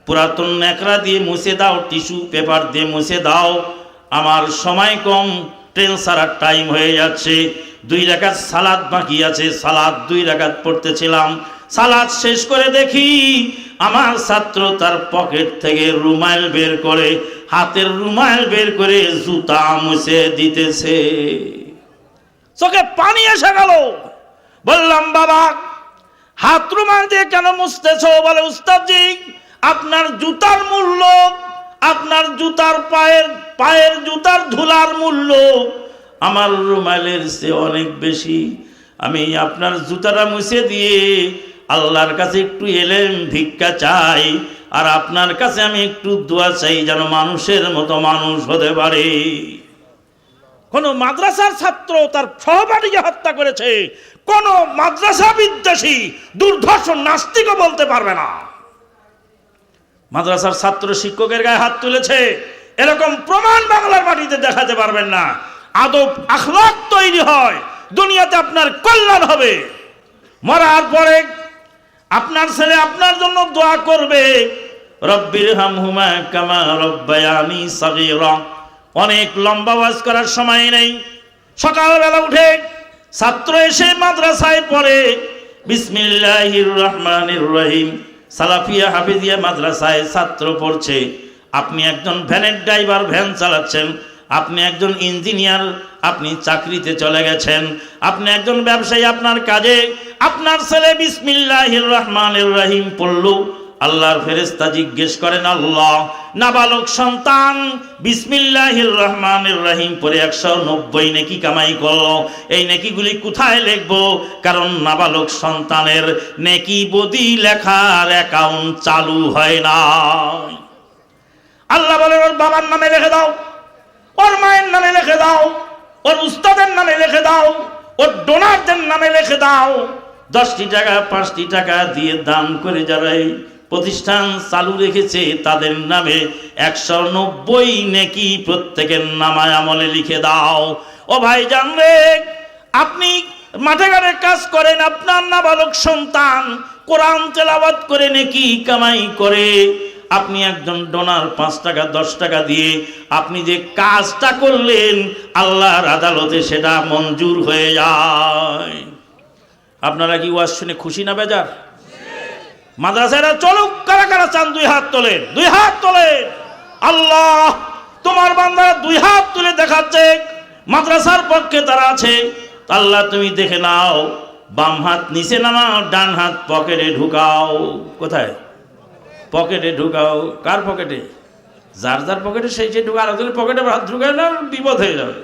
পুরাতন ন্যাকড়া দিয়ে মুছে দাও, টিস্যু পেপার দিয়ে মুছে দাও, আমার সময় কম, ট্রেন ছাড়ার টাইম হয়ে যাচ্ছে। 2 রাকাত সালাত বাকি আছে, সালাত 2 রাকাত পড়তেছিলাম। সালাত শেষ করে দেখি আমার ছাত্র তার পকেট থেকে রুমাল বের করে, হাতের রুমাল বের করে জুতা মুছে দিতেছে। চোখে পানি এসে গেল। বললাম, বাবা হাত রুমাল দিয়ে কেন মুছতেছো? বলে, উস্তাদজি আপনার জুতার মূল্য, আপনার জুতার পায়ের জুতার ধুলার মূল্য আমার রুমালের চেয়ে অনেক বেশি। আমি আপনার জুতাটা মুছে দিয়ে আল্লাহর কাছে একটু এলেম ভিক্ষা চাই, আর আপনার কাছে আমি একটু দোয়া চাই যেন মানুষের মতো মানুষ হতে পারে। কোন মাদ্রাসার ছাত্র তার সহপাঠীকে হত্যা করেছে, কোন মাদ্রাসা বিদ্বেষী দুর্ধর্ষ নাস্তিকও বলতে পারবে না। মাদ্রাসার ছাত্র শিক্ষকের গায়ে হাত তুলেছে, এরকম প্রমাণ বাংলার মাটিতে দেখাতে পারবেন না। আদব আখলাক তৈরি হয়, দুনিয়াতে আপনার কল্যাণ হবে। মরার পরে আপনার ছেলে আপনার জন্য দোয়া করবে, রব্বির হামহুমা কামা রব্বায়ানি সাগীরা। অনেক লম্বা ওয়াজ করার সময় নেই। সকালবেলা উঠে ছাত্র এসে মাদ্রাসায় পড়ে, বিসমিল্লাহির রহমানির রহিম। সালাফিয়া হাফেজিয়া মাদ্রাসায় ছাত্র পড়ছে। আপনি একজন ভ্যানের ড্রাইভার, ভ্যান চালাচ্ছেন। আপনি একজন ইঞ্জিনিয়ার, আপনি চাকরিতে চলে গেছেন। আপনি একজন ব্যবসায়ী, আপনার কাজে আপনার ছেলে বিসমিল্লাহির রহমানির রহিম পড়ল। আল্লাহর ফেরেশতা জিজ্ঞেস করেন, আল্লাহ নাবালক সন্তান বিসমিল্লাহির রহমানির রহিম পড়ে 190 নেকি কামাই করলো, এই নেকিগুলি কোথায় লিখবো? কারণ নাবালক সন্তানের নেকি বদি লেখার অ্যাকাউন্ট চালু হয় না। আল্লাহ বলেন, ওর বাবার নামে লিখে দাও, ওর মায়ের নামে লিখে দাও, ওর উস্তাদের নামে লিখে দাও, ওর ডোনারদের নামে লিখে দাও। 10টি টাকা 5টি টাকা দিয়ে দান করে যারা এই প্রতিষ্ঠান চালু রেখেছে তাদের নামে 190 নেকি প্রত্যেকের নামায় আমলে লিখে দাও। ও ভাই জানলে, আপনি মাঠে ঘাটে কাজ করেন, আপনার নাবালক সন্তান কোরআন তেলাওয়াত করে নেকি কামাই করে, আপনি একজন ডোনার 5 টাকা 10 টাকা দিয়ে আপনি যে কাজটা করলেন আল্লাহর আদালতে সেটা মঞ্জুর হয়ে যায়। আপনারা কি ওয়াজ শুনে খুশি না বেজার? মাদ্রাসারা চলুক, কারা কারা চান 2 হাত তোলেন, 2 হাত তোলেন। আল্লাহ তোমার বান্দারা 2 হাত তুলে দেখাচ্ছে মাদ্রাসার পক্ষে তারা আছে। আল্লাহ তুমি দেখে নাও, বাম হাত নিচে নামাও, ডান হাত পকেটে ঢুকাও। কোথায়? পকেটে ঢুকাও। কার পকেটে? যার যার পকেটে সেই সেই ঢুকাও। আরেকজনের পকেটে হাত ঢুকায় না, বিপদ হয়ে যাবে।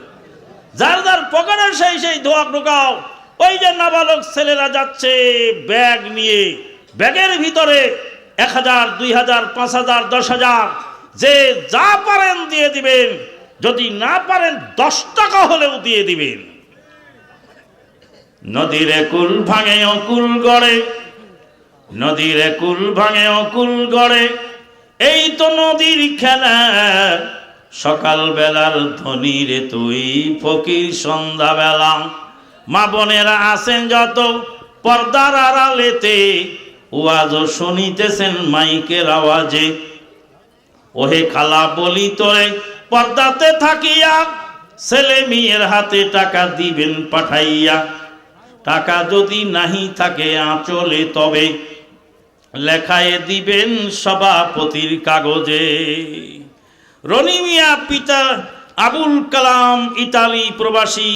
যার যার পকেটে সেই সেই দোয়া ঢুকাও। ওই যে নাবালক ছেলেরা যাচ্ছে ব্যাগ নিয়ে, ব্যাগের ভিতরে 1000, 2000, 5000, 10,000, যে যা পারেন দিয়ে দিবেন, যদি না পারেন 10 টাকা হলেও দিয়ে দিবেন। নদীর কুল ভাঙে অকুল গড়ে, নদীর কুল ভাঙে অকুল গড়ে, এই তো নদীর খেলা। সকাল বেলার ধনী রে তুই ফকির সন্ধ্যা বেলা। মা বোনেরা আছেন যত পর্দার আড়ালেতে, ওয়াজও শুনিতেছেন মাইকের আওয়াজে। ওহে খালা বলি তোরে পর্দাতে থাকিয়া, ছেলে মেয়ের হাতে টাকা দিবেন পাঠাইয়া। টাকা যদি নাহি থাকে আঁচলে, তবে লেখায় দিবেন সভাপতির কাগজে। রনি মিয়া পিতা আবুল কালাম ইতালি প্রবাসী।